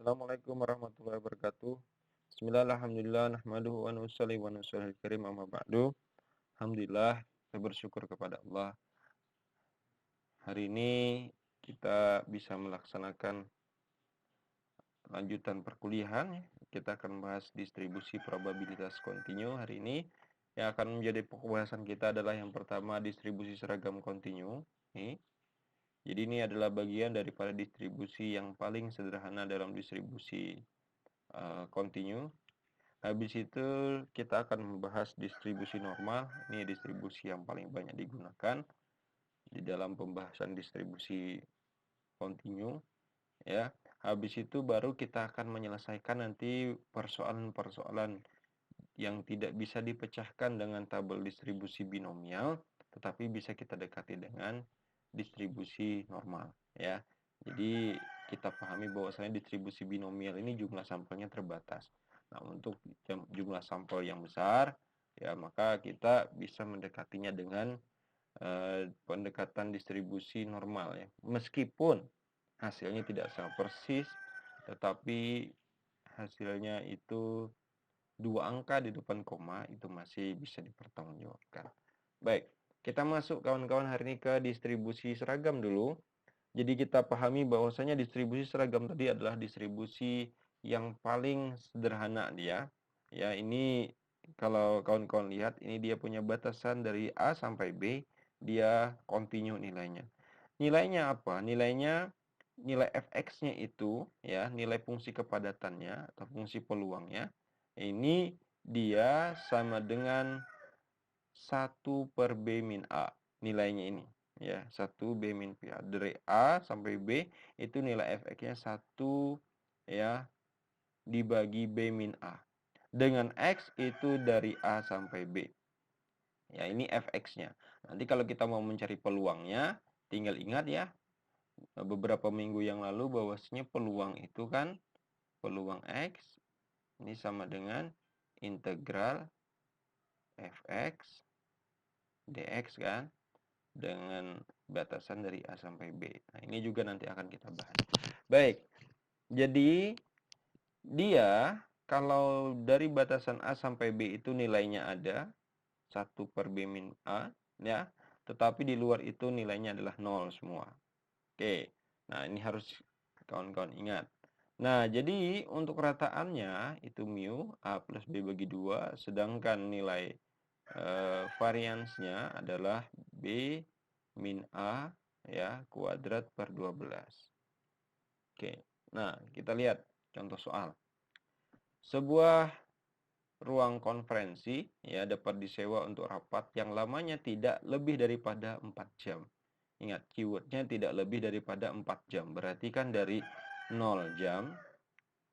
Assalamualaikum warahmatullahi wabarakatuh. Bismillah, alhamdulillah, nahmaduhu wa nusalli wa nusallil karim amma ba'du. Alhamdulillah, saya bersyukur kepada Allah. Hari ini kita bisa melaksanakan lanjutan perkuliahan. Kita akan bahas distribusi probabilitas kontinu hari ini. Yang akan menjadi pembahasan kita adalah yang pertama distribusi seragam kontinu. Jadi ini adalah bagian daripada distribusi yang paling sederhana dalam distribusi kontinu. Habis itu kita akan membahas distribusi normal. Ini distribusi yang paling banyak digunakan di dalam pembahasan distribusi kontinu, ya. Habis itu baru kita akan menyelesaikan nanti persoalan-persoalan yang tidak bisa dipecahkan dengan tabel distribusi binomial, tetapi bisa kita dekati dengan distribusi normal, ya. Jadi kita pahami bahwasanya distribusi binomial ini jumlah sampelnya terbatas. Nah, untuk jumlah sampel yang besar, ya maka kita bisa mendekatinya dengan pendekatan distribusi normal, ya. Meskipun hasilnya tidak sama persis, tetapi hasilnya itu 2 angka di depan koma, itu masih bisa dipertanggungjawabkan. Baik, kita masuk kawan-kawan hari ini ke distribusi seragam dulu. Jadi kita pahami bahwasanya distribusi seragam tadi adalah distribusi yang paling sederhana dia. Ya, ini kalau kawan-kawan lihat, ini dia punya batasan dari A sampai B, dia kontinu nilainya. Nilainya apa? Nilainya nilai fx-nya itu, ya, nilai fungsi kepadatannya atau fungsi peluangnya. Ini dia sama dengan 1/B-A nilainya ini, ya, 1/B-A. Dari A sampai B itu nilai fx-nya 1, ya, dibagi B-A. Dengan X itu dari A sampai B. Ya, ini fx-nya. Nanti kalau kita mau mencari peluangnya, tinggal ingat ya, beberapa minggu yang lalu bahwasanya peluang itu kan peluang X ini sama dengan integral fx dx kan, dengan batasan dari A sampai B. Nah, ini juga nanti akan kita bahas. Baik, jadi dia kalau dari batasan A sampai B itu nilainya ada 1/B-A, ya, tetapi di luar itu nilainya adalah 0 semua. Oke, nah ini harus kawan-kawan ingat. Nah, jadi untuk rataannya itu mu A plus B bagi 2, sedangkan nilai variansnya adalah B min A, ya, kuadrat per 12. Oke, nah kita lihat contoh soal. Sebuah ruang konferensi, ya, dapat disewa untuk rapat yang lamanya tidak lebih daripada 4 jam. Ingat, keywordnya tidak lebih daripada 4 jam. Berarti kan dari 0 jam,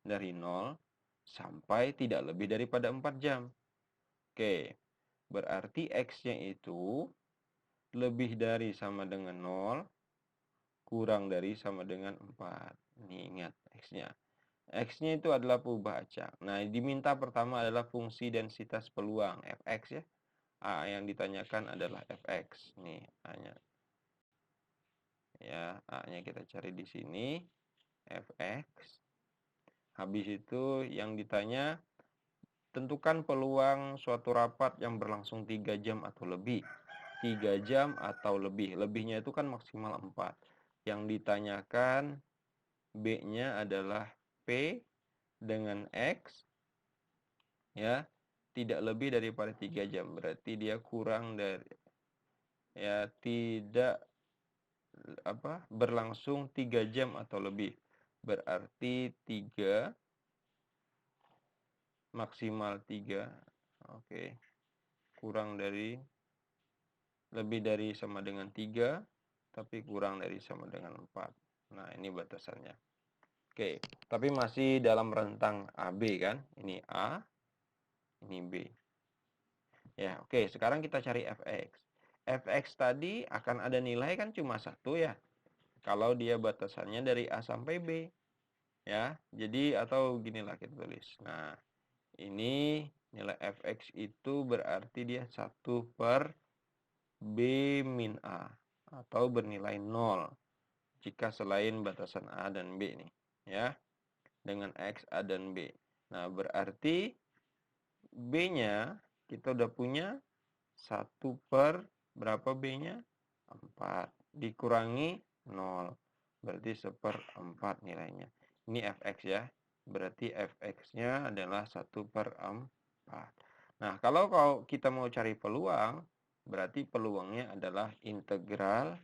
dari 0 sampai tidak lebih daripada 4 jam. Oke, berarti X-nya itu lebih dari sama dengan 0, kurang dari sama dengan 4. Ini ingat X-nya. X-nya itu adalah perubahan acak. Nah, diminta pertama adalah fungsi densitas peluang, Fx, ya. A yang ditanyakan adalah Fx. Nih, A-nya. Ya, A-nya kita cari di sini, Fx. Habis itu yang ditanya, tentukan peluang suatu rapat yang berlangsung 3 jam atau lebih. 3 jam atau lebih. Lebihnya itu kan maksimal 4. Yang ditanyakan B-nya adalah P dengan X, ya, tidak lebih daripada 3 jam. Berarti dia kurang dari, ya, tidak berlangsung 3 jam atau lebih. Berarti 3 maksimal 3. Oke. Kurang dari, lebih dari sama dengan 3, tapi kurang dari sama dengan 4. Nah, ini batasannya. Oke, tapi masih dalam rentang AB kan? Ini A, ini B. Ya, oke, sekarang kita cari Fx. Fx tadi akan ada nilai kan cuma 1, ya. Kalau dia batasannya dari A sampai B. Ya, jadi atau ginilah kita tulis. Nah, ini nilai Fx itu berarti dia 1/B min A. Atau bernilai 0. Jika selain batasan A dan B nih. Ya. dengan X, A, dan B. Nah, berarti B-nya kita udah punya 1 per berapa B-nya? 4. Dikurangi 0. Berarti 1/4 nilainya. Ini Fx ya. Berarti Fx-nya adalah 1 per 4. Nah, kalau kita mau cari peluang, berarti peluangnya adalah integral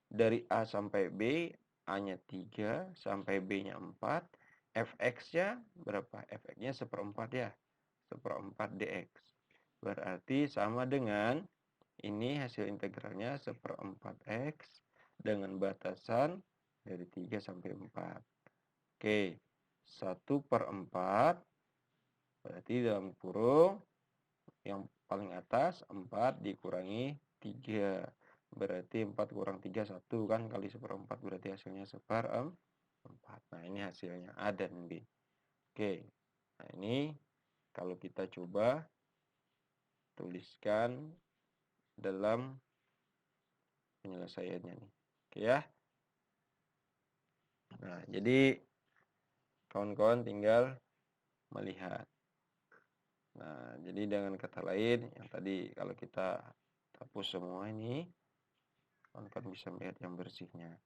dari A sampai B, A-nya 3, sampai B-nya 4. Fx-nya berapa? Fx-nya 1/4 ya. 1/4 dx. Berarti sama dengan ini hasil integralnya 1/4 X dengan batasan dari 3 sampai 4. Oke, 1/4 berarti dalam kurung yang paling atas 4 dikurangi 3. Berarti 4 kurang 3, 1 kan, kali 1/4 berarti hasilnya 1/4. Nah, ini hasilnya A dan B. Oke, nah ini kalau kita coba tuliskan dalam penyelesaiannya nih. Oke ya. Nah, jadi kawan-kawan tinggal melihat. Nah, jadi dengan kata lain, yang tadi kalau kita hapus semua ini, kawan-kawan bisa melihat yang bersihnya.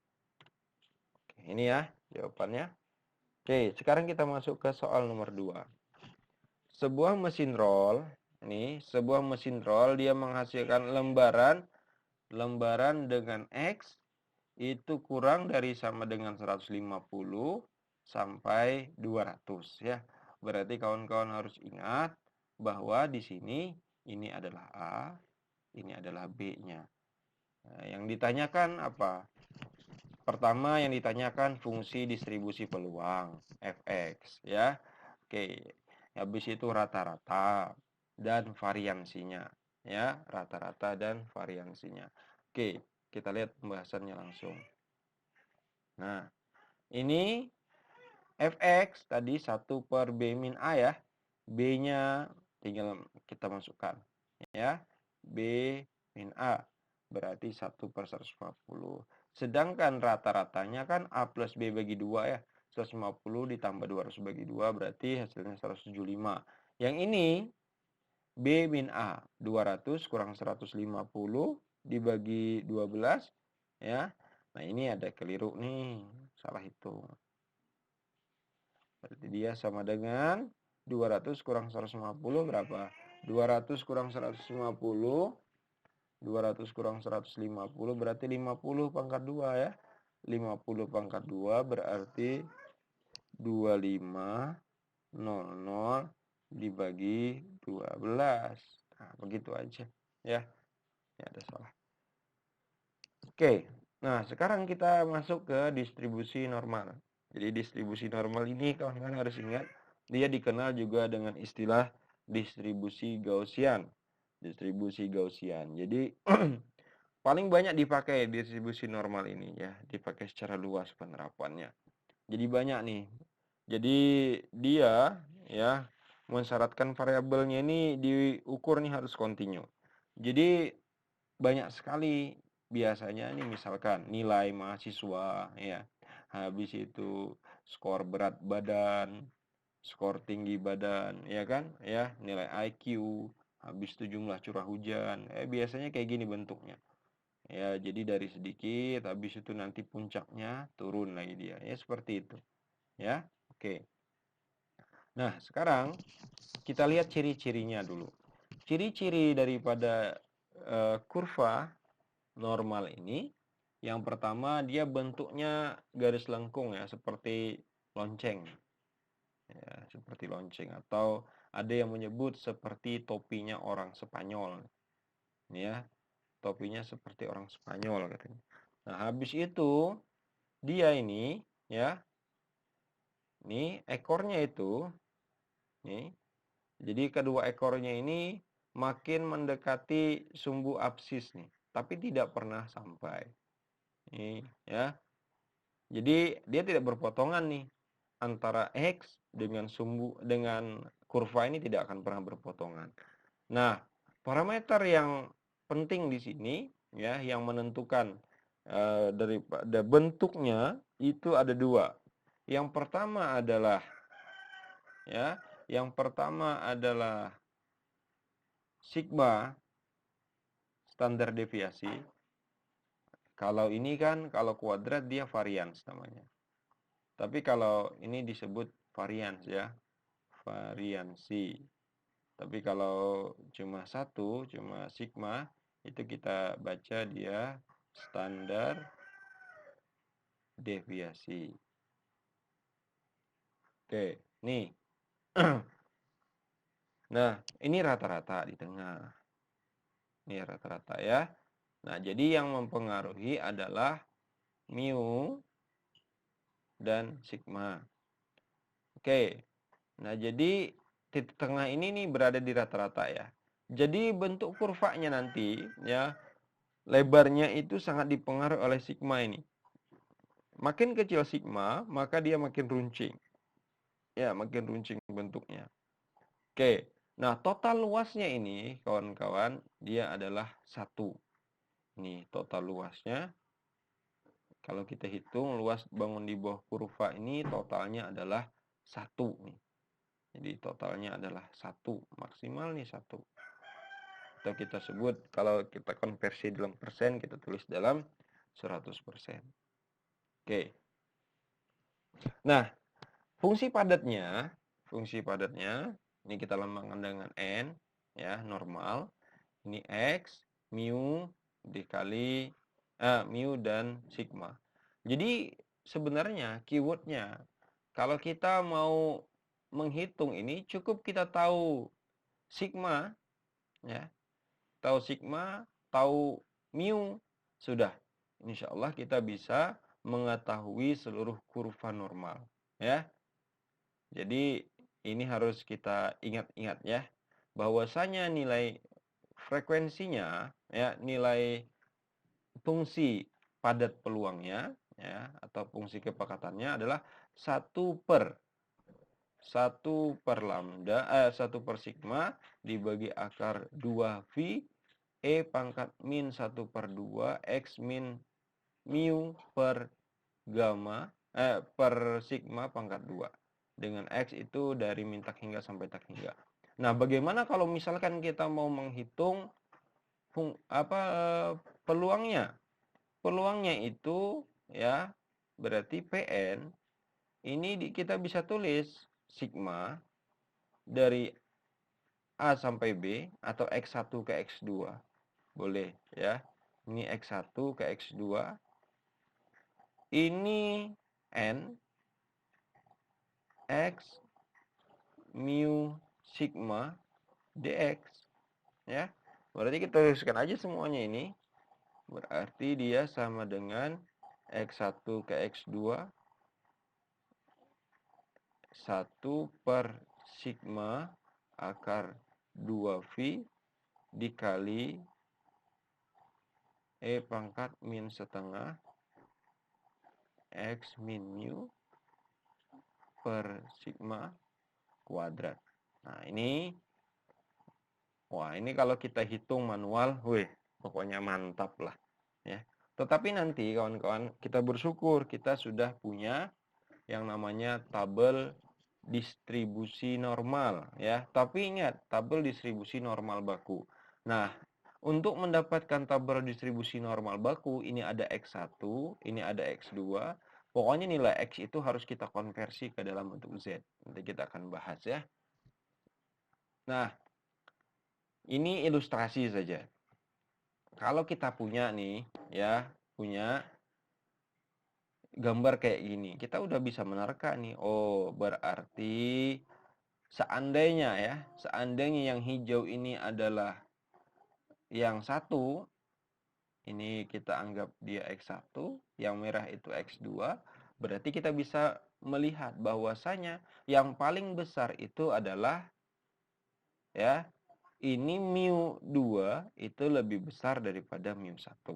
Oke, ini ya jawabannya. Oke, sekarang kita masuk ke soal nomor 2. Sebuah mesin roll, sebuah mesin roll dia menghasilkan lembaran dengan X itu kurang dari sama dengan 150 sampai 200 ya. Berarti kawan-kawan harus ingat bahwa di sini ini adalah A, ini adalah B-nya. Nah, yang ditanyakan apa? Pertama yang ditanyakan fungsi distribusi peluang, Fx ya. Oke. Habis itu rata-rata dan variansinya ya, rata-rata dan variansinya. Oke, kita lihat pembahasannya langsung. Nah, ini Fx tadi 1 per B min A ya. B-nya tinggal kita masukkan. Ya, B min A. Berarti 1 per 150. Sedangkan rata-ratanya kan A plus B bagi 2 ya. 150 ditambah 200 bagi 2 berarti hasilnya 175. Yang ini B min A. 200 kurang 150 dibagi 12 ya. Nah, ini ada keliru nih. Salah hitung. Berarti dia sama dengan 200 kurang 150 berapa? 200 kurang 150. 200 kurang 150 berarti 50 pangkat 2 ya. 50 pangkat 2 berarti 2500 dibagi 12. Nah, begitu aja ya. Ya, ada salah. Oke. Nah, sekarang kita masuk ke distribusi normal. Jadi distribusi normal ini kawan-kawan harus ingat, dia dikenal juga dengan istilah distribusi Gaussian. Distribusi Gaussian. Jadi paling banyak dipakai distribusi normal ini ya, dipakai secara luas penerapannya. Jadi banyak nih. Jadi dia ya mensyaratkan variabelnya ini diukur nih harus kontinu. Jadi banyak sekali biasanya nih misalkan nilai mahasiswa ya. Habis itu skor berat badan, skor tinggi badan, ya kan? Ya, nilai IQ, habis itu jumlah curah hujan. Biasanya kayak gini bentuknya. Ya, jadi dari sedikit habis itu nanti puncaknya turun lagi dia. Ya, seperti itu. Ya. Oke. Nah, sekarang kita lihat ciri-cirinya dulu. Ciri-ciri daripada kurva normal ini, yang pertama dia bentuknya garis lengkung ya, seperti lonceng. Ya, seperti lonceng atau ada yang menyebut seperti topinya orang Spanyol. Ya, topinya seperti orang Spanyol katanya. Nah, habis itu dia ini ya. Nih ekornya itu nih. Jadi kedua ekornya ini makin mendekati sumbu apsis nih, tapi tidak pernah sampai. Nih, ya. Jadi dia tidak berpotongan nih antara X dengan kurva ini tidak akan pernah berpotongan. Nah, parameter yang penting di sini ya yang menentukan daripada bentuknya itu ada dua. Yang pertama adalah ya. Yang pertama adalah sigma standar deviasi. Kalau ini kan kalau kuadrat dia varians namanya. Tapi kalau ini disebut varians ya, variansi. Tapi kalau cuma satu, cuma sigma, itu kita baca dia standar deviasi. Oke, nih. Nah, ini rata-rata di tengah. Ini rata-rata ya. Nah, jadi yang mempengaruhi adalah mu dan sigma. Oke. Nah, jadi titik tengah ini nih berada di rata-rata ya. Jadi bentuk kurvanya nanti ya, lebarnya itu sangat dipengaruhi oleh sigma ini. Makin kecil sigma, maka dia makin runcing. Ya, makin runcing bentuknya. Oke. Nah, total luasnya ini, kawan-kawan, dia adalah 1. Nih, total luasnya. Kalau kita hitung luas bangun di bawah kurva ini totalnya adalah 1 nih. Jadi totalnya adalah 1, maksimal nih 1. Atau kita sebut kalau kita konversi dalam persen, kita tulis dalam 100%. Oke. Nah, fungsi padatnya ini kita lambangkan dengan n ya, normal. Ini x, mu dikali mu dan sigma. Jadi sebenarnya keywordnya kalau kita mau menghitung ini cukup kita tahu sigma ya, tahu sigma, tahu mu, sudah. Insya Allah kita bisa mengetahui seluruh kurva normal ya. Jadi ini harus kita ingat-ingat ya, bahwasanya nilai frekuensinya ya, nilai fungsi padat peluangnya ya, atau fungsi kepekatannya adalah 1 per sigma dibagi akar 2V E pangkat min 1/2 X min mu per gamma per sigma pangkat 2. Dengan X itu dari min tak hingga sampai tak hingga. Nah, bagaimana kalau misalkan kita mau menghitung peluangnya? Peluangnya itu ya berarti Pn ini kita bisa tulis sigma dari A sampai B atau X1 ke X2. Boleh ya. Ini X1 ke X2. Ini N X mu sigma dx ya. Berarti kita tuliskan aja semuanya ini. Berarti dia sama dengan X1 ke X2 1 per sigma akar 2V dikali E pangkat min setengah X min mu per sigma kuadrat. Nah, ini kalau kita hitung manual, pokoknya mantap lah ya. Tetapi nanti kawan-kawan, kita bersyukur kita sudah punya yang namanya tabel distribusi normal ya. Tapi ingat, tabel distribusi normal baku. Nah, untuk mendapatkan tabel distribusi normal baku, ini ada X1, ini ada X2. Pokoknya nilai X itu harus kita konversi ke dalam bentuk Z. Nanti kita akan bahas ya. Nah, ini ilustrasi saja. Kalau kita punya nih, ya, punya gambar kayak gini, kita udah bisa menerka nih. Oh, berarti seandainya yang hijau ini adalah yang 1, ini kita anggap dia X1, yang merah itu X2, berarti kita bisa melihat bahwasanya yang paling besar itu adalah ya, ini mu2 itu lebih besar daripada mu1.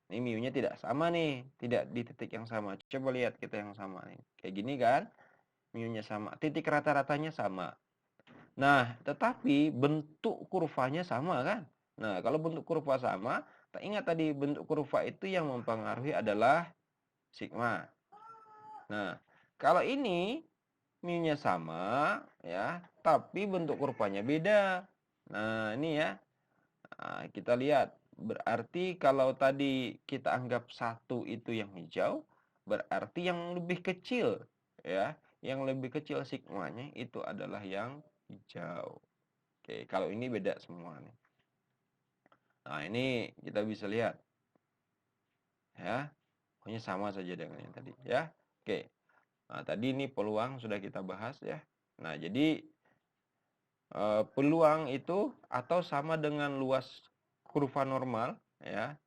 Ini mu-nya tidak sama nih, tidak di titik yang sama. Coba lihat kita yang sama nih. Kayak gini kan? Mu-nya sama, titik rata-ratanya sama. Nah, tetapi bentuk kurvanya sama kan? Nah, kalau bentuk kurva sama, ingat tadi bentuk kurva itu yang mempengaruhi adalah sigma. Nah, kalau ini mu-nya sama ya, tapi bentuk kurvanya beda. Nah, ini ya. Nah, kita lihat. Berarti kalau tadi kita anggap 1 itu yang hijau, berarti yang lebih kecil ya, yang lebih kecil sigmanya itu adalah yang hijau. Oke, kalau ini beda semua nih. Nah, ini kita bisa lihat ya. Pokoknya sama saja dengan yang tadi ya. Oke. Nah, tadi ini peluang sudah kita bahas ya. Nah, jadi peluang itu atau sama dengan luas kurva normal ya.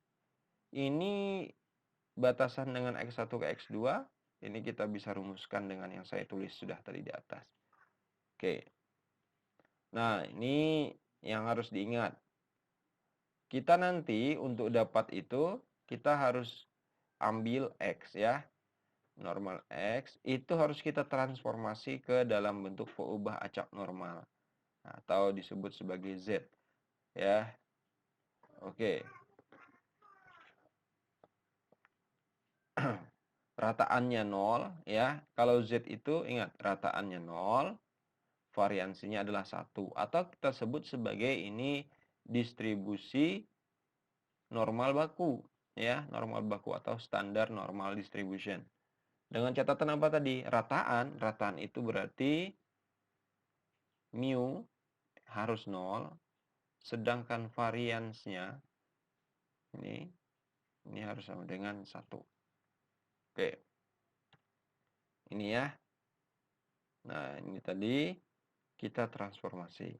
Ini batasan dengan X1 ke X2. Ini kita bisa rumuskan dengan yang saya tulis sudah tadi di atas. Oke. Nah, ini yang harus diingat. Kita nanti untuk dapat itu, kita harus ambil X ya. Normal X itu harus kita transformasi ke dalam bentuk peubah acak normal. Atau disebut sebagai Z. Ya. Oke. Rataannya 0 ya. Kalau Z itu ingat rataannya 0, variansinya adalah 1 atau kita sebut sebagai ini distribusi normal baku ya, normal baku atau standar normal distribution. Dengan catatan apa tadi? Rataan itu berarti mu harus 0, sedangkan variansnya ini harus sama dengan 1. Oke. Ini ya. Nah, ini tadi kita transformasi.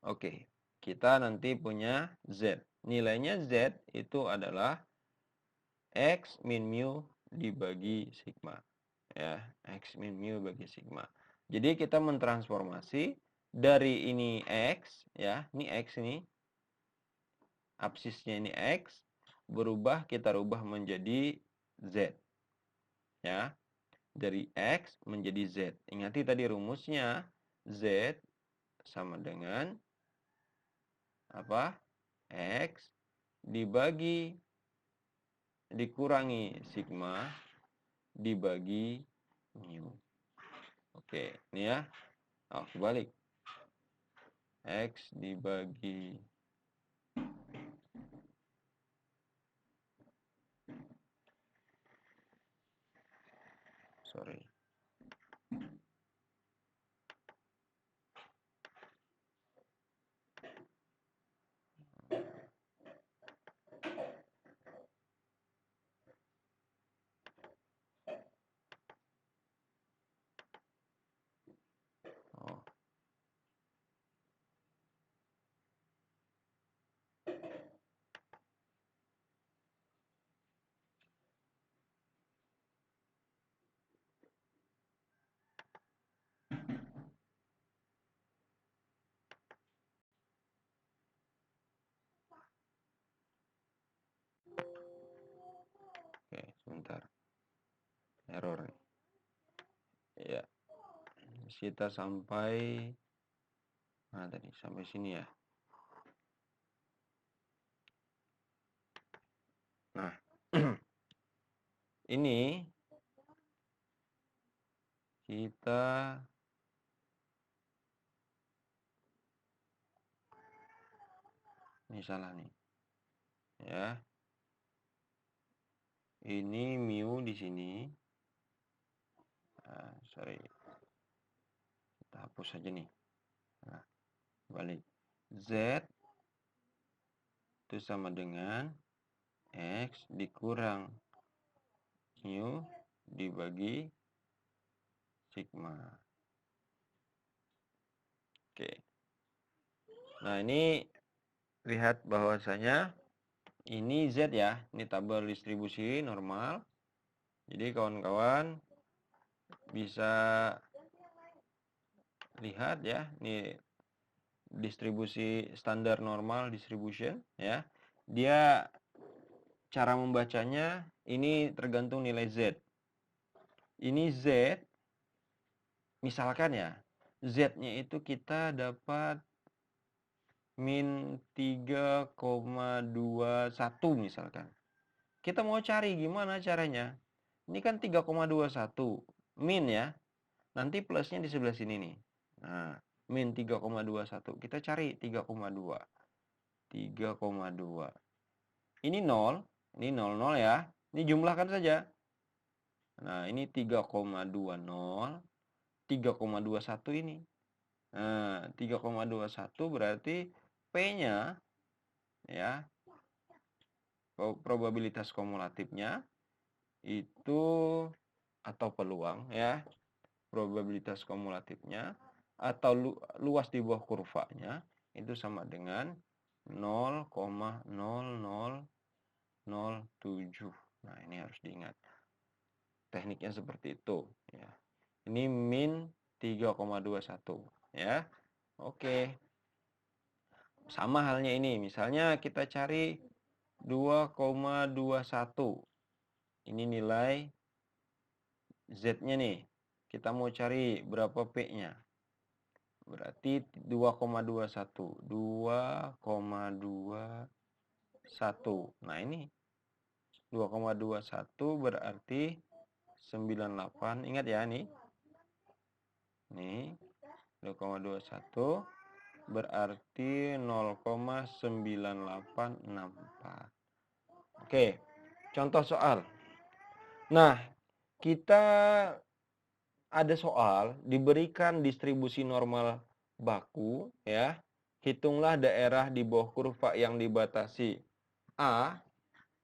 Oke. Kita nanti punya Z. Nilainya Z itu adalah X min mu dibagi sigma. Ya, X min mu bagi sigma. Jadi kita mentransformasi dari ini X, ya, ini X ini. Absisnya ini X, berubah kita rubah menjadi Z. Ya, dari X menjadi Z. Ingati tadi rumusnya, Z sama dengan apa? X dikurangi sigma dibagi mu. Oke, ini ya. Oh, kebalik. X dibagi sorry. Oh. Oke, sebentar. Error nih. Ya. Kita sampai tadi sampai sini ya. Nah, ini kita ini salah nih. Ya. Ini mu di sini. Sorry. Kita hapus saja nih. Nah, balik. Z itu sama dengan X dikurang mu dibagi sigma. Oke. Nah, ini lihat bahwasanya ini Z ya. Ini tabel distribusi normal. Jadi kawan-kawan bisa lihat ya. Ini distribusi standar normal distribution ya. Dia cara membacanya ini tergantung nilai Z. Ini Z misalkan ya, Z-nya itu kita dapat min 3,21 misalkan. Kita mau cari gimana caranya? Ini kan 3,21 min ya. Nanti plusnya di sebelah sini nih. Nah, min 3,21. Kita cari 3,2. 3,2. Ini 0 ya. Ini jumlahkan saja. Nah, ini 3,20, 3,21 ini. Nah, 3,21 berarti P-nya ya, probabilitas kumulatifnya itu atau peluang ya, probabilitas kumulatifnya atau luas di bawah kurvanya itu sama dengan 0,0007. Nah, ini harus diingat. Tekniknya seperti itu ya. Ini min 3,21 ya. Oke. Sama halnya ini, misalnya kita cari 2,21. Ini nilai Z-nya nih. Kita mau cari berapa P-nya. Berarti 2,21. 2,21. Nah, ini 2,21 berarti 98. Ingat ya nih. Nih, 2,21 berarti 0,9864. Oke, contoh soal. Nah, kita ada soal diberikan distribusi normal baku ya. Hitunglah daerah di bawah kurva yang dibatasi A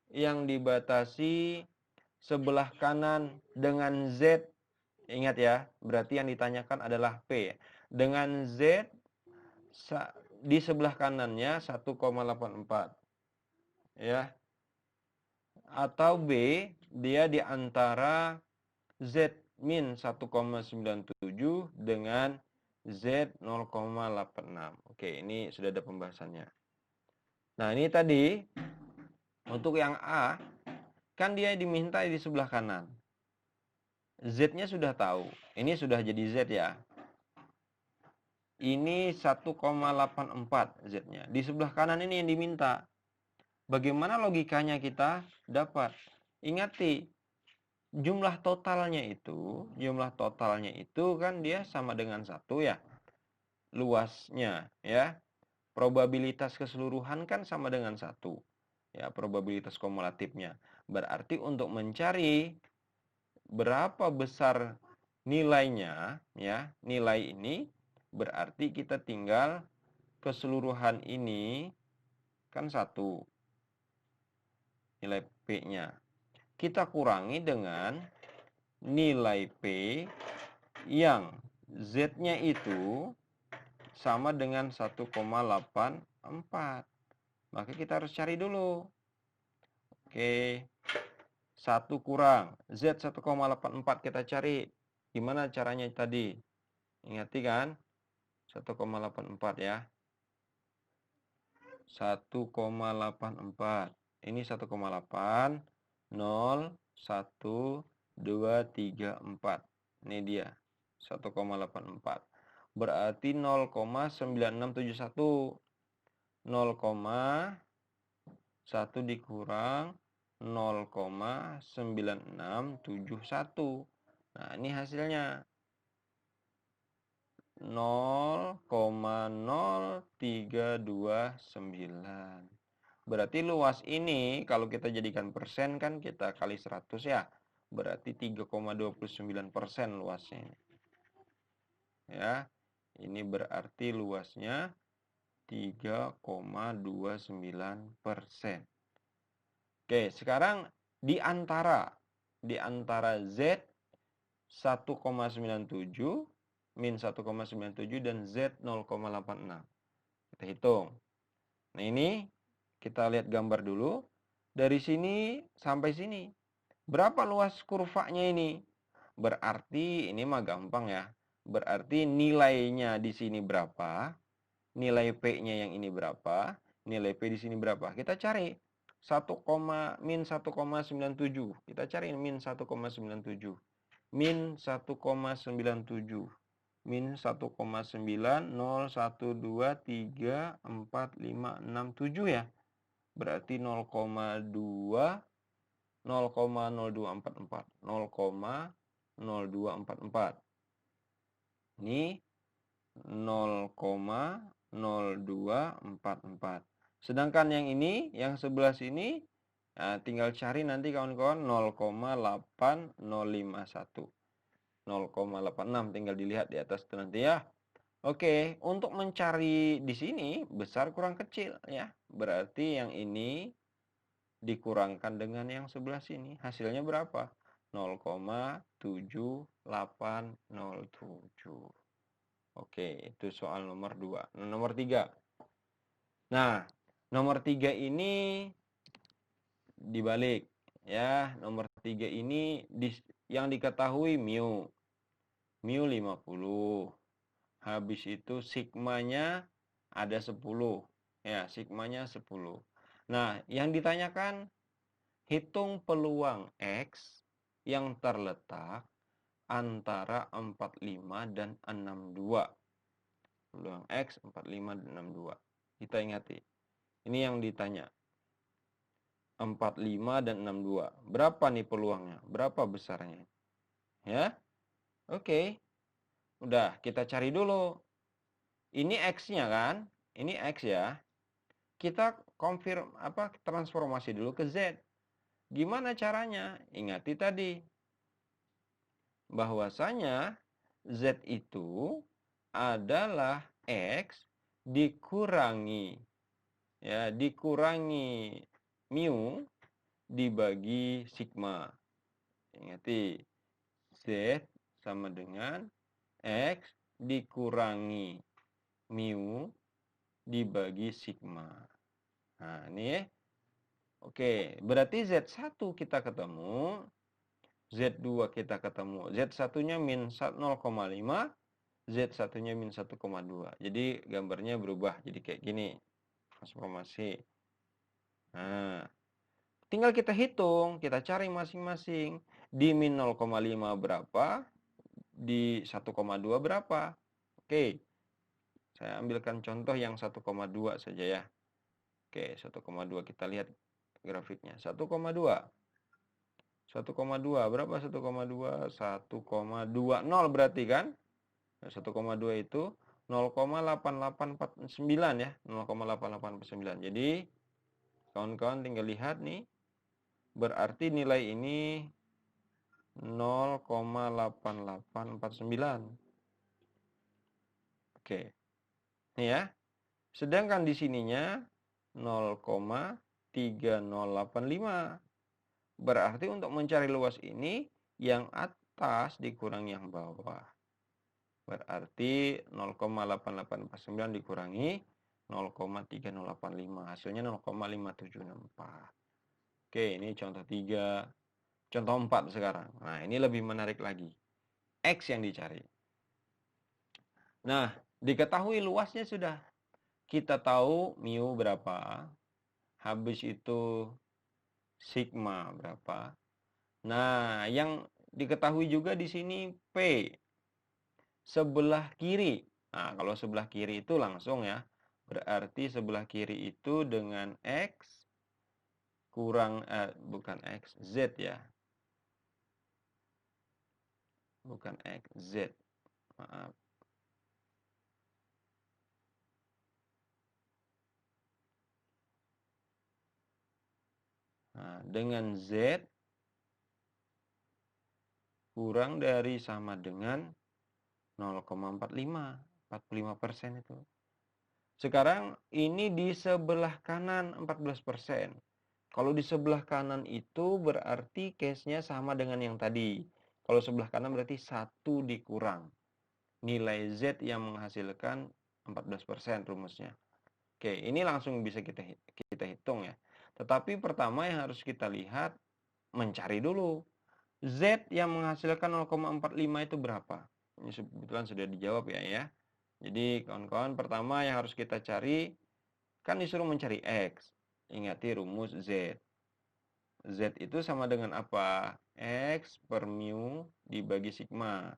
yang dibatasi sebelah kanan dengan Z. Ingat ya, berarti yang ditanyakan adalah P. Dengan Z di sebelah kanannya 1,84 ya. Atau B, dia di antara Z min 1,97 dengan Z 0,86. Oke, ini sudah ada pembahasannya. Nah, ini tadi untuk yang A, kan dia diminta di sebelah kanan. Z-nya sudah tahu. Ini sudah jadi Z ya. Ini 1,84 Z-nya. Di sebelah kanan ini yang diminta. Bagaimana logikanya kita dapat? Ingati, jumlah totalnya itu kan dia sama dengan 1 ya. Luasnya ya. Probabilitas keseluruhan kan sama dengan 1. Ya, probabilitas kumulatifnya. Berarti untuk mencari berapa besar nilainya ya, nilai ini berarti kita tinggal keseluruhan ini kan 1. Nilai P-nya. Kita kurangi dengan nilai P yang Z-nya itu sama dengan 1,84. Maka kita harus cari dulu. Oke. 1 kurang Z 1,84 kita cari. Gimana caranya tadi? Ingati kan? 1,84 ya. 1,84. Ini 1,8 0 1 2 3 4. Ini dia. 1,84. Berarti 0,9671. 0,1 dikurang 0,9671. Nah, ini hasilnya 0,0329. Berarti luas ini kalau kita jadikan persen kan kita kali 100 ya. Berarti 3,29% luasnya. Ya. Ini berarti luasnya 3,29%. Oke, sekarang di antara Z 1,97 min 1,97 dan Z 0,86. Kita hitung. Nah, ini kita lihat gambar dulu. Dari sini sampai sini. Berapa luas kurvanya ini? Berarti ini mah gampang ya. Berarti nilainya di sini berapa? Nilai P-nya yang ini berapa? Nilai P di sini berapa? Kita cari. min 1,97. Kita cari min 1,97. Min 1,97. Min 1,90123456 7 ya. Berarti 0,2 0,0244. 0,0244. Ini 0,0244. Sedangkan yang ini, yang sebelah sini, nah, tinggal cari nanti kawan-kawan 0,8051. 0,86 tinggal dilihat di atas itu nanti ya. Oke, untuk mencari di sini besar kurang kecil ya. Berarti yang ini dikurangkan dengan yang sebelah sini. Hasilnya berapa? 0,7807. Oke, itu soal nomor 2. Nomor 3. Nah, nomor 3 ini dibalik ya. Nomor 3 ini yang diketahui mu 50. Habis itu sigmanya ada 10. Ya, sigmanya 10. Nah, yang ditanyakan hitung peluang X yang terletak antara 45 dan 62. Peluang X 45 dan 62. Kita ingati. Ini yang ditanya. 45 dan 62. Berapa nih peluangnya? Berapa besarnya? Ya. Oke. Udah, kita cari dulu. Ini X-nya kan? Ini X ya. Kita transformasi dulu ke Z. Gimana caranya? Ingati tadi. Bahwasanya Z itu adalah X dikurangi mu dibagi sigma. Ingati, Z sama dengan X dikurangi mu dibagi sigma. Nah, ini ya. Oke, berarti Z1 kita ketemu, Z2 kita ketemu. Z1-nya min 0,5, Z1-nya min 1,2. Jadi gambarnya berubah jadi kayak gini. Transformasi. Nah, tinggal kita hitung, kita cari masing-masing. Di min 0,5 berapa, di 1,2 berapa. Oke, saya ambilkan contoh yang 1,2 saja ya. Oke, 1,2 kita lihat grafiknya. 1,2. 1,2 berapa 1,2? 1,20 berarti kan? 1,2 itu 0,8849 ya. 0,8849. Jadi kawan-kawan tinggal lihat nih. Berarti nilai ini 0,8849. Oke. Ini ya. Sedangkan di sininya 0,3085. Berarti untuk mencari luas ini yang atas dikurang yang bawah. Berarti 0,8849 dikurangi 0,3085. Hasilnya 0,5764. Oke, ini contoh 3. Contoh 4 sekarang. Nah, ini lebih menarik lagi. X yang dicari. Nah, diketahui luasnya sudah. Kita tahu mu berapa. Habis itu sigma berapa. Nah, yang diketahui juga di sini P. Sebelah kiri. Nah, kalau sebelah kiri itu langsung ya. Berarti sebelah kiri itu dengan X kurang, bukan X, Z ya. Bukan X, Z. Maaf. Nah, dengan Z kurang dari sama dengan 0,45. 45% itu. Sekarang ini di sebelah kanan 14%. Kalau di sebelah kanan itu berarti case-nya sama dengan yang tadi. Kalau sebelah kanan berarti 1 dikurang nilai Z yang menghasilkan 14% rumusnya. Oke, ini langsung bisa kita hitung ya. Tetapi pertama yang harus kita lihat, mencari dulu. Z yang menghasilkan 0,45 itu berapa? Ini kebetulan sudah dijawab ya. Jadi kawan-kawan pertama yang harus kita cari, kan disuruh mencari X. Ingati rumus Z. Z itu sama dengan apa? X per mu dibagi sigma.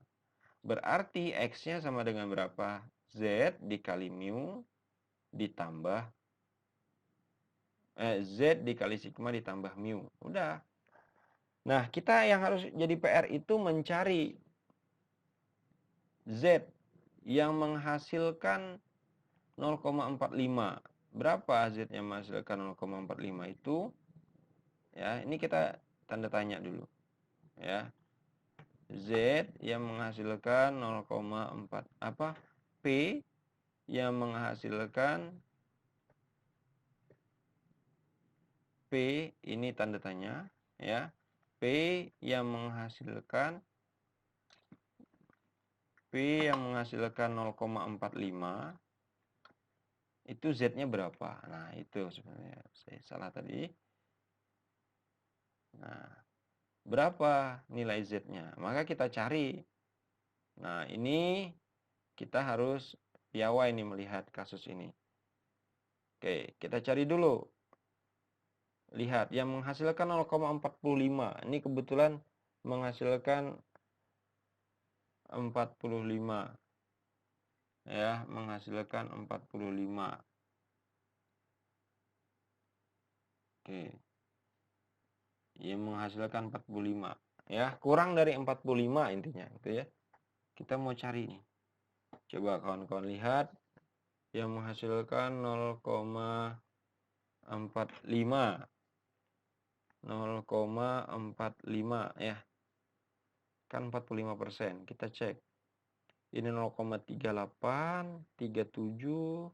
Berarti X-nya sama dengan berapa? Z dikali mu ditambah Z dikali sigma ditambah mu. Udah. Nah, kita yang harus jadi PR itu mencari Z yang menghasilkan 0,45. Berapa Z yang menghasilkan 0,45 itu? Ya, ini kita tanda tanya dulu. Ya. Z yang menghasilkan 0,4 apa? P yang menghasilkan P ini tanda tanya, ya. P yang menghasilkan 0,45 itu Z-nya berapa? Nah, itu sebenarnya saya salah tadi. Nah, berapa nilai Z-nya? Maka kita cari. Nah, ini kita harus piawai nih melihat kasus ini. Oke, kita cari dulu. Lihat, yang menghasilkan 0,45. Ini kebetulan menghasilkan 45. Ya, menghasilkan 45. Oke. Yang menghasilkan 45. Ya, kurang dari 45 intinya, gitu ya. Kita mau cari nih. Coba kawan-kawan lihat yang menghasilkan 0,45. 0,45 ya. Kan 45%. Kita cek. Ini 0,38, 37.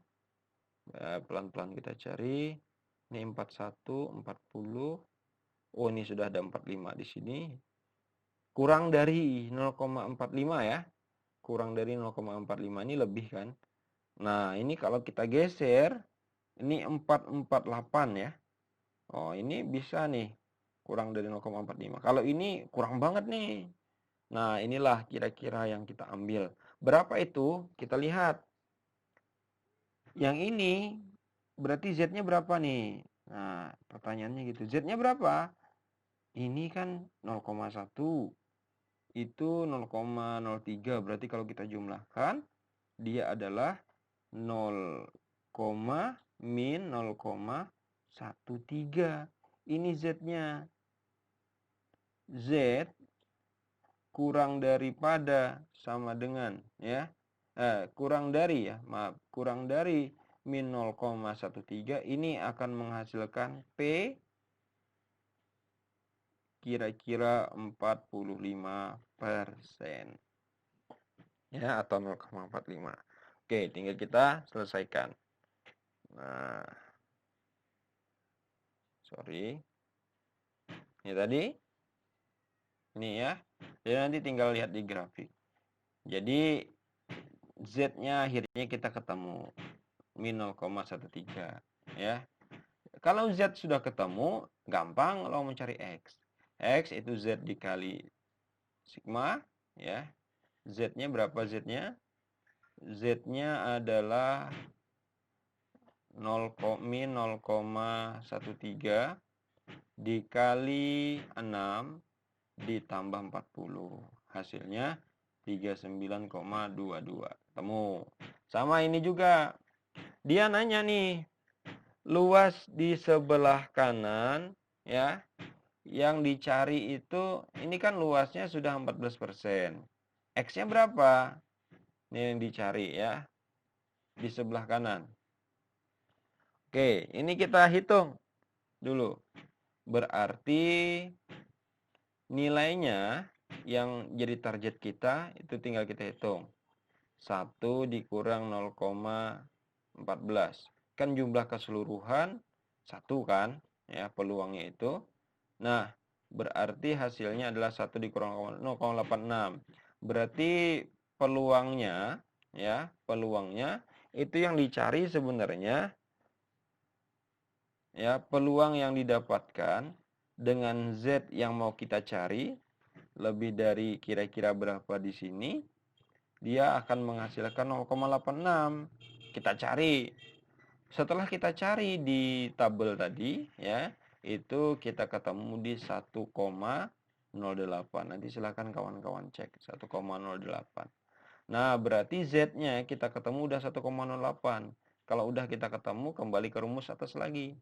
Pelan-pelan kita cari. Ini 41, 40. Oh, ini sudah ada 45 di sini. Kurang dari 0,45 ya. Kurang dari 0,45 ini lebih kan. Nah, ini kalau kita geser, ini 448 ya. Oh, ini bisa nih. Kurang dari 0,45. Kalau ini kurang banget nih. Nah, inilah kira-kira yang kita ambil. Berapa itu? Kita lihat. Yang ini berarti Z-nya berapa nih? Nah, pertanyaannya gitu. Z-nya berapa? Ini kan 0,1. Itu 0,03. Berarti kalau kita jumlahkan, dia adalah 0, min 0,13. Ini Z-nya. Z kurang daripada sama dengan ya. Kurang dari ya, maaf, kurang dari min 0,13 ini akan menghasilkan P kira-kira 45%. Ya, atau 0,45. Oke, tinggal kita selesaikan. Nah, sorry. Ini tadi. Ini ya. Jadi nanti tinggal lihat di grafik. Jadi Z-nya akhirnya kita ketemu. Min 0,13. Ya. Kalau Z sudah ketemu, gampang kalau mencari X. X itu Z dikali sigma. Ya. Z-nya berapa Z-nya? Z-nya adalah min 0,13 dikali 6 ditambah 40. Hasilnya 39,22. Temu. Sama ini juga. Dia nanya nih, luas di sebelah kanan ya, yang dicari itu ini kan luasnya sudah 14%. X-nya berapa? Ini yang dicari ya. Di sebelah kanan. Oke, ini kita hitung dulu. Berarti nilainya yang jadi target kita itu tinggal kita hitung. 1 dikurang 0,14. Kan jumlah keseluruhan 1 kan, ya peluangnya itu. Nah, berarti hasilnya adalah 1 dikurang 0,86. Berarti peluangnya ya, peluangnya itu yang dicari sebenarnya ya, peluang yang didapatkan dengan Z yang mau kita cari lebih dari kira-kira berapa di sini, dia akan menghasilkan 0,86. Kita cari. Setelah kita cari di tabel tadi ya, itu kita ketemu di 1,08. Nanti silakan kawan-kawan cek 1,08. Nah, berarti Z-nya kita ketemu udah 1,08. Kalau udah kita ketemu, kembali ke rumus atas lagi.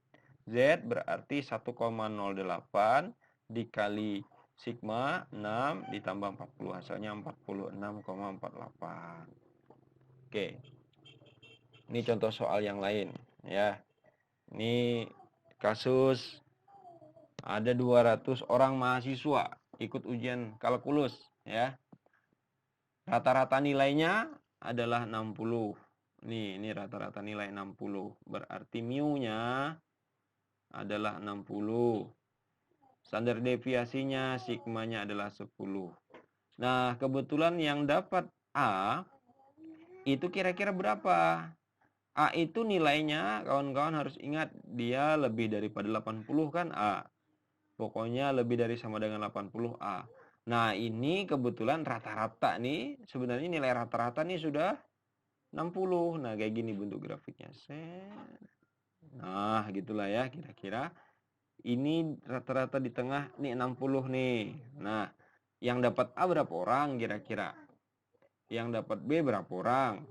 Z berarti 1,08 dikali sigma 6 ditambah 40, hasilnya 46,48. Oke. Ini contoh soal yang lain ya. Ini kasus ada 200 orang mahasiswa ikut ujian kalkulus ya. Rata-rata nilainya adalah 60. Ini rata-rata nilai 60. Berarti mu-nya adalah 60. Standar deviasinya sigmanya adalah 10. Nah, kebetulan yang dapat A itu kira-kira berapa? A itu nilainya, kawan-kawan harus ingat, dia lebih daripada 80 kan A. Pokoknya lebih dari sama dengan 80 A. Nah, ini kebetulan rata-rata nih, sebenarnya nilai rata-rata nih sudah 60. Nah, kayak gini bentuk grafiknya. Nah, gitulah ya kira-kira. Ini rata-rata di tengah nih 60 nih. Nah, yang dapat A berapa orang kira-kira? Yang dapat B berapa orang?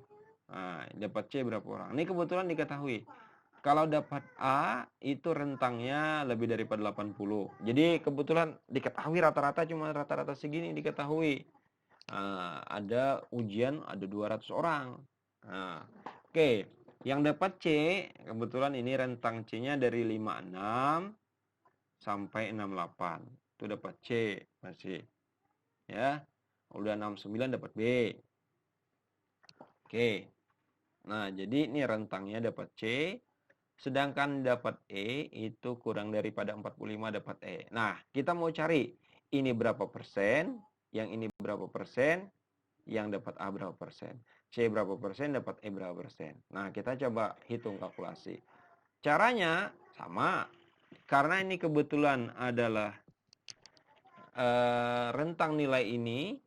Nah, dapat C berapa orang? Ini kebetulan diketahui. Kalau dapat A itu rentangnya lebih daripada 80. Jadi kebetulan diketahui rata-rata cuma rata-rata segini diketahui. Nah, ada ujian ada 200 orang. Nah, oke. Yang dapat C, kebetulan ini rentang C-nya dari 56 sampai 68. Itu dapat C masih. Ya. Udah 69 dapat B. Oke. Nah, jadi ini rentangnya dapat C. Sedangkan dapat E itu kurang daripada 45 dapat E. Nah, kita mau cari ini berapa persen, yang ini berapa persen, yang dapat A berapa persen. C berapa persen, dapat E berapa persen. Nah, kita coba hitung kalkulasi. Caranya sama. Karena ini kebetulan adalah rentang nilai ini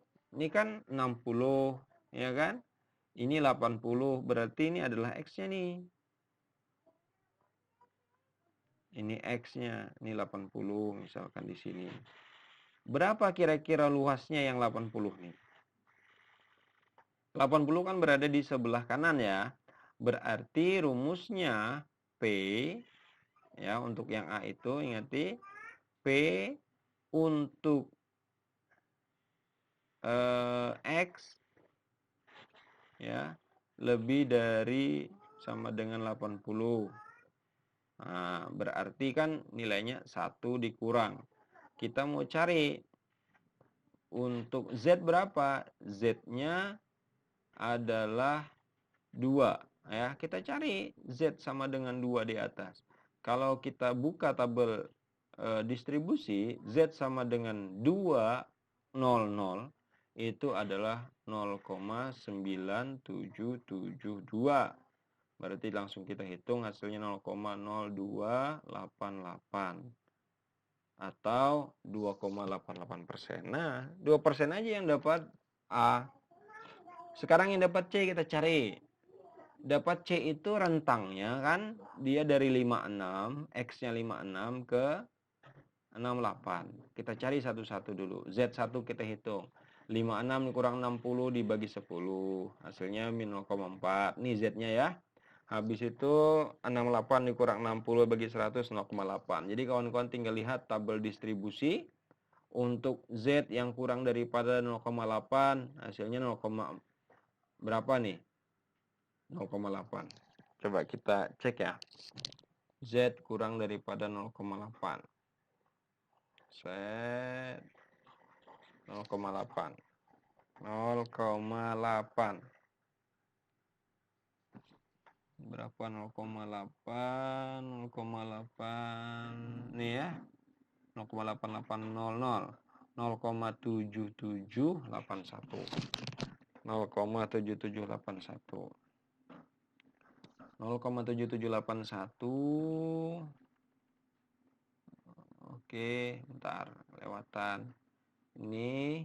kan 60, ya kan? Ini 80, berarti ini adalah X-nya nih. Ini X-nya, ini 80 misalkan di sini. Berapa kira-kira luasnya yang 80 nih? 80 kan berada di sebelah kanan ya. Berarti rumusnya P, ya untuk yang A itu, ingati P untuk X ya lebih dari sama dengan 80. Nah, berarti kan nilainya 1 dikurang. Kita mau cari untuk Z berapa? Z-nya adalah 2. Ya, kita cari Z sama dengan 2 di atas. Kalau kita buka tabel distribusi, Z sama dengan 2, 0, itu adalah 0,9772. Berarti langsung kita hitung hasilnya 0,0288 atau 2,88%. Nah, 2% aja yang dapat A. Sekarang yang dapat C kita cari. Dapat C itu rentangnya kan dia dari 56, X-nya 56 ke 68. Kita cari satu-satu dulu. Z1 kita hitung. 56 kurang 60 dibagi 10. Hasilnya min 0,4. Ini Z-nya ya. Habis itu 68 dikurang 60 bagi 100 0,8. Jadi kawan-kawan tinggal lihat tabel distribusi. Untuk Z yang kurang daripada 0,8 hasilnya 0, berapa nih? 0,8. Coba kita cek ya. Z kurang daripada 0,8. Z 0,8. 0,8. Berapa 0,8? 0,8 nih ya. 0,8800. 0,7781. 0,7781. 0,7781. Oke, bentar, lewatan. Ini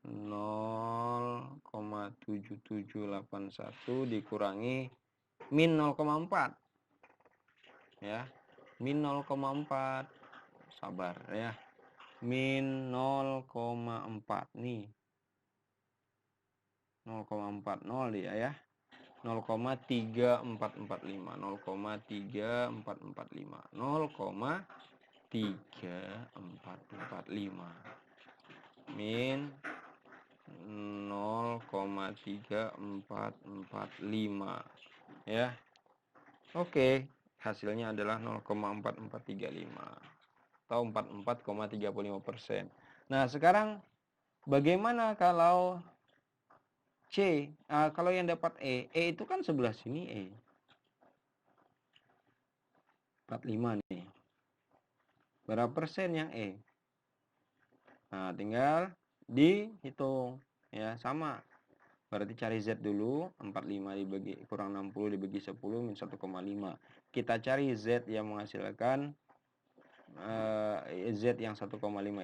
0,7781 dikurangi min 0,4. Ya. Min 0,4. Sabar ya. Min 0,4 nih. 0,40 dia ya. 0,3445. 0,3445. 0,3445 min 0,3445 ya. Oke, hasilnya adalah 0,4435 atau 44,35%. Nah, sekarang bagaimana kalau C? Kalau yang dapat E itu kan sebelah sini E 45 nih. Berapa persen yang E? Nah, tinggal dihitung ya, sama. Berarti cari Z dulu, 45 dibagi kurang 60 dibagi 10 min 1,5. Kita cari Z yang menghasilkan Z yang 1,5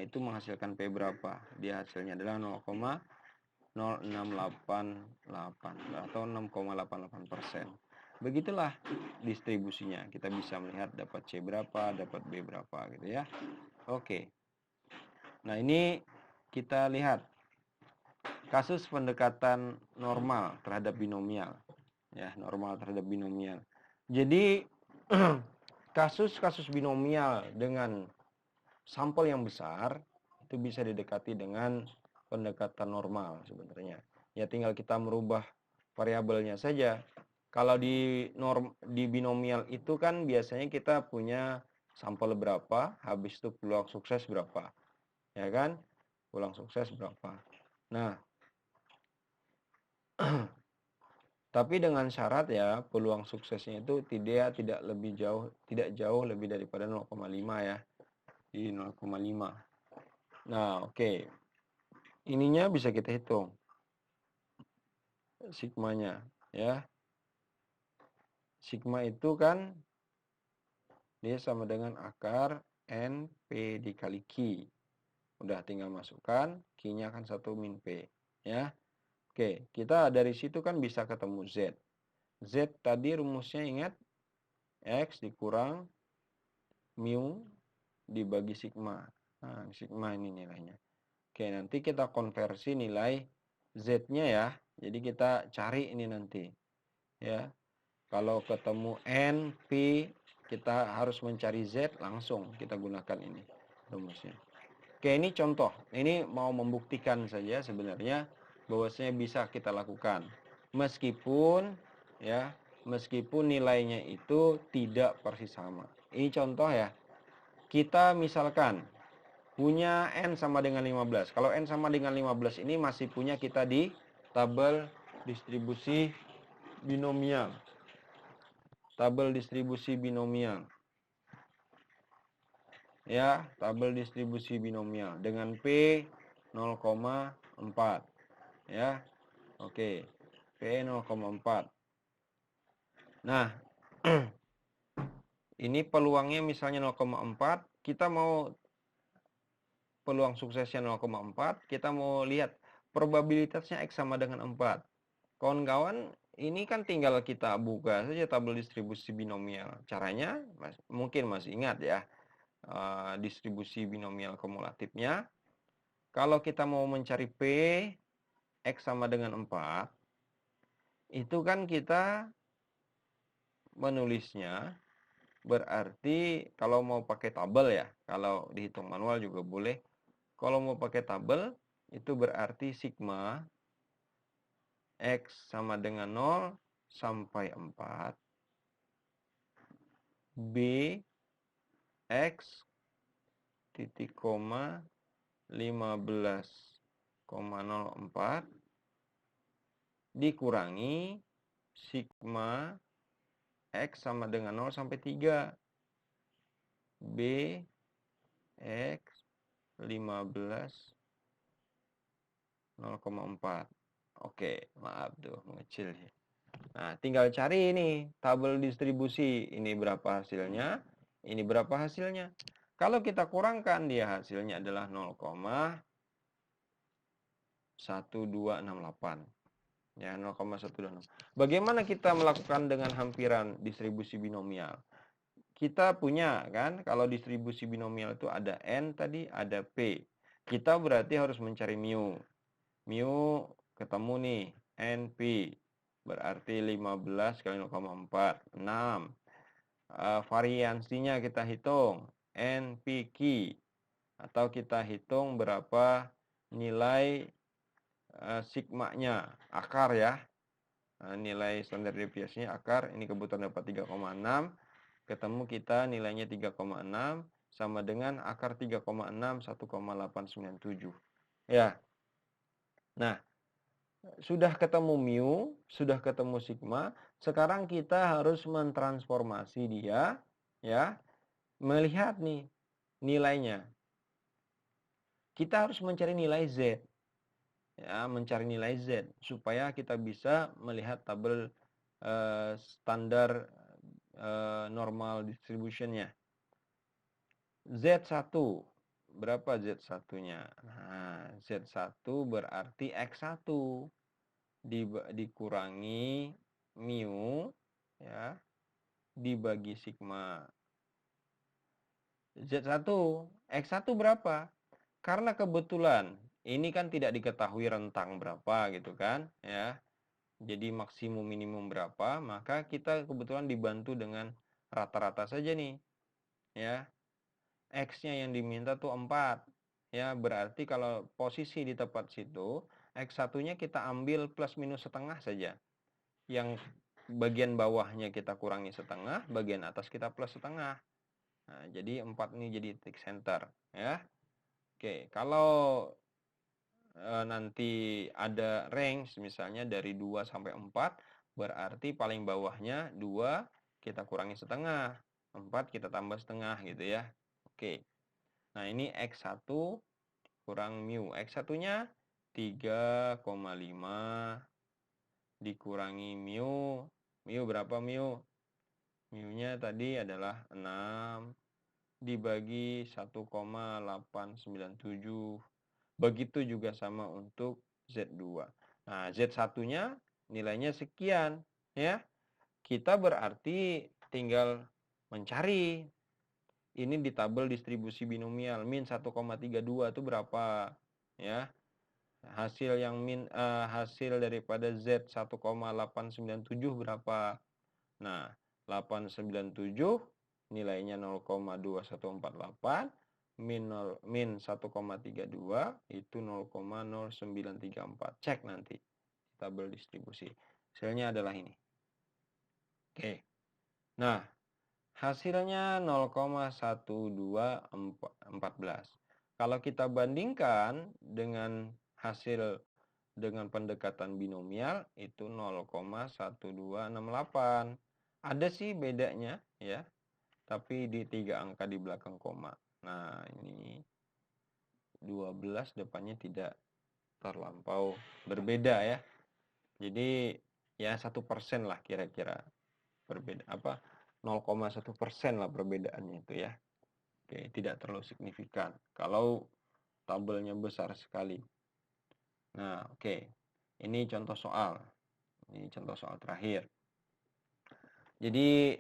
itu menghasilkan P berapa? Dia hasilnya adalah 0,0688 atau 6,88%. Begitulah distribusinya. Kita bisa melihat dapat C berapa, dapat B berapa gitu ya. Oke. Nah, ini kita lihat kasus pendekatan normal terhadap binomial. Ya, normal terhadap binomial. Jadi kasus-kasus binomial dengan sampel yang besar itu bisa didekati dengan pendekatan normal sebenarnya. Ya, tinggal kita merubah variabelnya saja. Kalau di binomial itu kan biasanya kita punya sampel berapa, habis itu peluang sukses berapa. Ya kan? Peluang sukses berapa. Nah, tapi dengan syarat ya peluang suksesnya itu tidak jauh lebih daripada 0,5 ya. Di 0,5. Nah, oke. Ininya bisa kita hitung. Sigmanya ya. Sigma itu kan dia sama dengan akar NP dikali Q. Udah tinggal masukkan, Q-nya kan 1 min P ya. Oke, kita dari situ kan bisa ketemu Z. Z tadi rumusnya ingat, X dikurang mu dibagi sigma. Nah, sigma ini nilainya. Oke, nanti kita konversi nilai Z-nya ya. Jadi kita cari ini nanti. Ya. Kalau ketemu N, P, kita harus mencari Z, langsung kita gunakan ini rumusnya. Oke, ini contoh. Ini mau membuktikan saja sebenarnya bahwasanya bisa kita lakukan. Meskipun nilainya itu tidak persis sama. Ini contoh ya. Kita misalkan punya N sama dengan 15. Kalau N sama dengan 15 ini masih punya kita di tabel distribusi binomial. Tabel distribusi binomial. Ya, tabel distribusi binomial dengan P 0,4. Ya. Oke. P 0,4. Nah, ini peluangnya misalnya 0,4, kita mau peluang suksesnya 0,4, kita mau lihat probabilitasnya X sama dengan 4. Kawan-kawan, ini kan tinggal kita buka saja tabel distribusi binomial. Caranya mungkin masih ingat ya, distribusi binomial kumulatifnya. Kalau kita mau mencari P X sama dengan 4, itu kan kita menulisnya berarti kalau mau pakai tabel ya, kalau dihitung manual juga boleh. Kalau mau pakai tabel, itu berarti sigma X sama dengan 0 sampai 4. B X titik koma 15,04 dikurangi sigma X sama dengan 0 sampai 3. B X 0,4. Oke, maaf tuh mengecil ya. Nah, tinggal cari ini tabel distribusi. Ini berapa hasilnya? Ini berapa hasilnya? Kalau kita kurangkan, dia hasilnya adalah 0,1268. Ya, 0,126. Bagaimana kita melakukan dengan hampiran distribusi binomial? Kita punya kan, kalau distribusi binomial itu ada N tadi, ada P. Kita berarti harus mencari mu. Mu ketemu nih, NP. Berarti 15 kali 0,4, 6. Variansinya kita hitung. NPQ, atau kita hitung berapa nilai sigma-nya, akar ya. Nilai standar deviasinya akar, ini kebetulan dapat 3,6, ketemu kita nilainya 3,6 sama dengan akar 3,6 1,897. Ya. Nah, sudah ketemu mu, sudah ketemu sigma, sekarang kita harus mentransformasi dia ya, melihat nih nilainya. Kita harus mencari nilai Z. Ya, mencari nilai Z supaya kita bisa melihat tabel standar normal distributionnya. Z1 berapa Z1-nya? Nah, Z1 berarti X1 dikurangi mu ya dibagi sigma. Z1 X1 berapa? Karena kebetulan ini kan tidak diketahui rentang berapa gitu kan ya. Jadi maksimum minimum berapa, maka kita kebetulan dibantu dengan rata-rata saja nih. Ya. X-nya yang diminta tuh 4. Ya, berarti kalau posisi di tempat situ, X1-nya kita ambil plus minus setengah saja. Yang bagian bawahnya kita kurangi setengah, bagian atas kita plus setengah. Nah, jadi 4 ini jadi tick center ya. Oke, kalau nanti ada range misalnya dari 2 sampai 4, berarti paling bawahnya 2 kita kurangi setengah, 4 kita tambah setengah gitu ya. Oke. Nah, ini X1 kurang mu. X1-nya 3,5 dikurangi mu. Mu berapa mu? Mu-nya tadi adalah 6 dibagi 1,897. Begitu juga sama untuk Z2. Nah, Z1-nya nilainya sekian ya. Kita berarti tinggal mencari ini di tabel distribusi binomial min 1,32 itu berapa ya. Hasil yang hasil daripada Z 1,897 berapa? Nah, 897 nilainya 0,2148 min 1,32 itu 0,0934. Cek nanti tabel distribusi. Hasilnya adalah ini. Oke. Nah, hasilnya 0,1214. Kalau kita bandingkan dengan hasil dengan pendekatan binomial itu 0,1268. Ada sih bedanya ya, tapi di 3 angka di belakang koma. Nah, ini 12 depannya tidak terlampau berbeda ya. Jadi ya 1% lah kira-kira berbeda, apa 0,1% lah perbedaannya itu ya. Oke, tidak terlalu signifikan kalau tabelnya besar sekali. Nah, oke. Ini contoh soal. Ini contoh soal terakhir. Jadi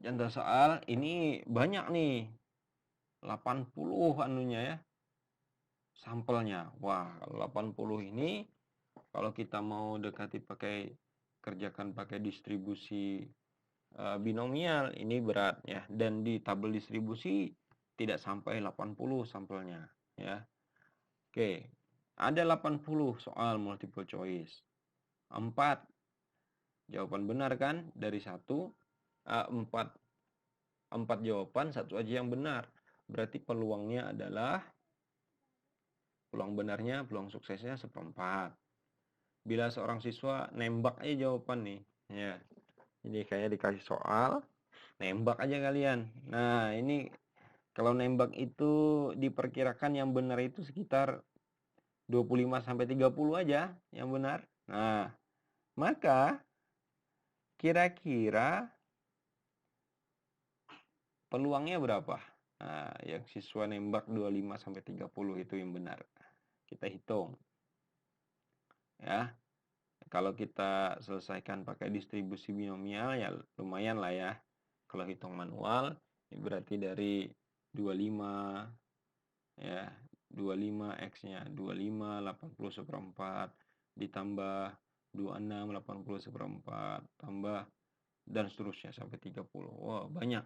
contoh soal ini banyak nih. 80 anunya ya. Sampelnya. Wah, kalau 80 ini kalau kita mau dekati kerjakan pakai distribusi binomial ini berat ya. Dan di tabel distribusi tidak sampai 80 sampelnya ya. Oke. Ada 80 soal multiple choice. 4 jawaban benar kan? Dari 4 jawaban, 1 aja yang benar. Berarti peluangnya adalah peluang benarnya, peluang suksesnya 1/4. Bila seorang siswa nembak aja jawaban nih, ya. Jadi kayak dikasih soal, nembak aja kalian. Nah, ini kalau nembak itu diperkirakan yang benar itu sekitar 25 sampai 30 aja yang benar. Nah, maka kira-kira peluangnya berapa? Nah, yang siswa nembak 25 sampai 30 itu yang benar. Kita hitung. Ya. Kalau kita selesaikan pakai distribusi binomial ya lumayan lah ya. Kalau hitung manual berarti dari 25 ya, 25 X-nya 25 80/4 ditambah 26 80/4 tambah dan seterusnya sampai 30. Wah, banyak.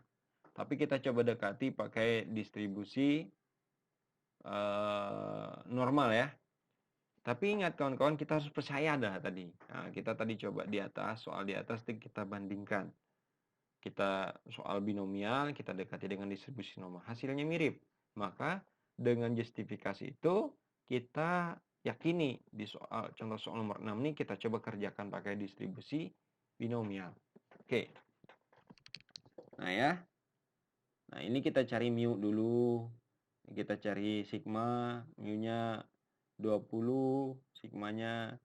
Tapi kita coba dekati pakai distribusi normal ya. Tapi ingat kawan-kawan, kita harus percaya dah tadi. Nah, kita tadi coba di atas, soal di atas kita bandingkan. Kita soal binomial, kita dekati dengan distribusi normal. Hasilnya mirip. Maka dengan justifikasi itu, kita yakini di soal contoh soal nomor 6 ini kita coba kerjakan pakai distribusi binomial. Oke. Nah ya. Nah, ini kita cari mu dulu. Kita cari sigma, mu-nya 20, sigmanya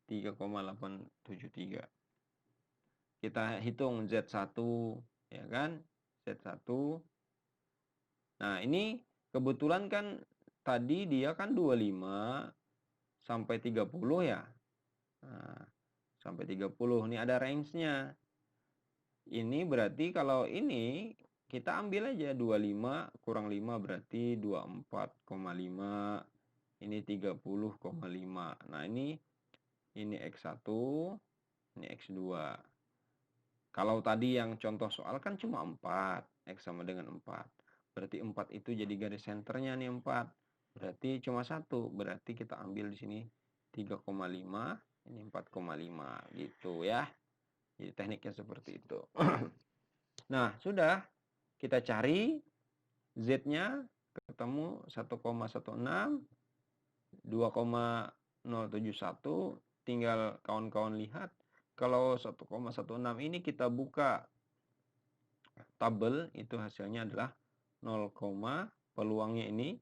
3,873. Kita hitung Z1, ya kan? Z1. Nah, ini kebetulan kan tadi dia kan 25 sampai 30 ya. Nah, sampai 30. Ini ada range-nya. Ini berarti kalau ini kita ambil aja 25 kurang 5 berarti 24,5. Ini 30,5. Nah, ini X1, ini X2. Kalau tadi yang contoh soal kan cuma 4, X sama dengan 4. Berarti 4 itu jadi garis senternya nih 4. Berarti cuma 1. Berarti kita ambil di sini 3,5, ini 4,5 gitu ya. Jadi tekniknya seperti itu. Nah, sudah kita cari Z-nya ketemu 1,16, 2,071, tinggal kawan-kawan lihat kalau 1,16 ini kita buka tabel itu hasilnya adalah 0, peluangnya ini.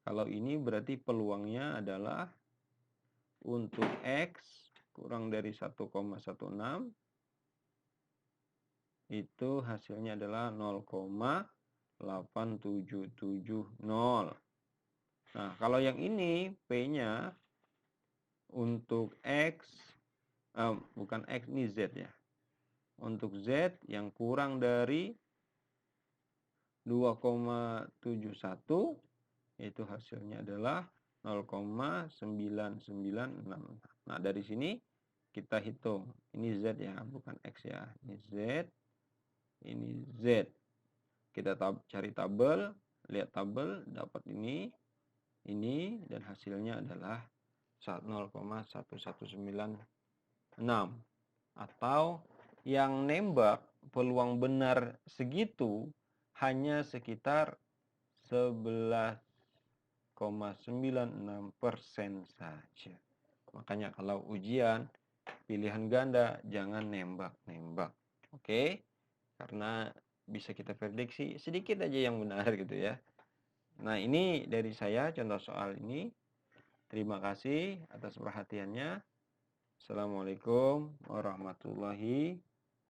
Kalau ini berarti peluangnya adalah untuk X kurang dari 1,16 itu hasilnya adalah 0,8770. Nah, kalau yang ini P-nya untuk X, bukan X, ini Z ya. Untuk Z yang kurang dari 2,71 itu hasilnya adalah 0,9966. Nah, dari sini kita hitung. Ini Z ya, bukan X ya. Ini Z, ini Z. Kita cari tabel, lihat tabel, dapat ini, dan hasilnya adalah 0,1196. Atau yang nembak peluang benar segitu hanya sekitar 11,96% saja. Makanya kalau ujian pilihan ganda jangan nembak-nembak. Oke? Karena bisa kita prediksi sedikit aja yang benar gitu ya. Nah, ini dari saya contoh soal ini. Terima kasih atas perhatiannya. Assalamualaikum warahmatullahi